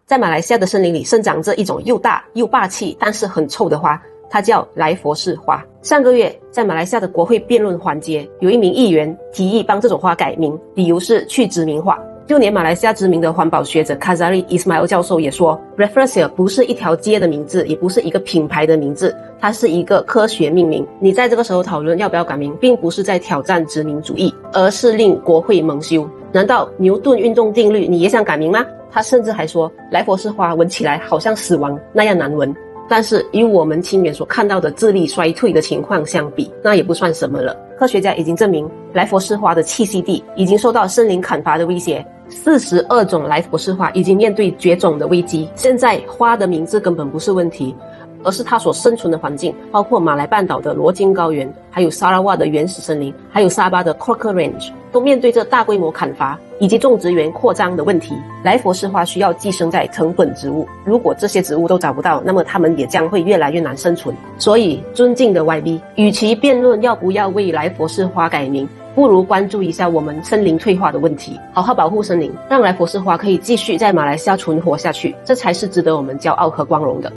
在马来西亚的森林里生长着一种又大又霸气，但是很臭的花，它叫莱佛士花。上个月，在马来西亚的国会辩论环节，有一名议员提议帮这种花改名，理由是去殖民化。就连马来西亚知名的环保学者 Kazari Ismail 教授也说 Rafflesia 不是一条街的名字，也不是一个品牌的名字，它是一个科学命名。你在这个时候讨论要不要改名，并不是在挑战殖民主义，而是令国会蒙羞。难道牛顿运动定律你也想改名吗？他甚至还说莱佛士花闻起来好像死亡那样难闻，但是与我们亲眼所看到的智力衰退的情况相比，那也不算什么了。科学家已经证明莱佛士花的栖息地已经受到森林砍伐的威胁，42种莱佛士花已经面对绝种的危机。现在花的名字根本不是问题，而是它所生存的环境，包括马来半岛的罗金高原，还有沙拉瓦的原始森林，还有沙巴的 Crocker Range， 都面对着大规模砍伐以及种植园扩张的问题。莱佛士花需要寄生在藤本植物，如果这些植物都找不到，那么它们也将会越来越难生存。所以尊敬的 YB， 与其辩论要不要为莱佛士花改名，不如关注一下我们森林退化的问题，好好保护森林，让莱佛士花可以继续在马来西亚存活下去，这才是值得我们骄傲和光荣的。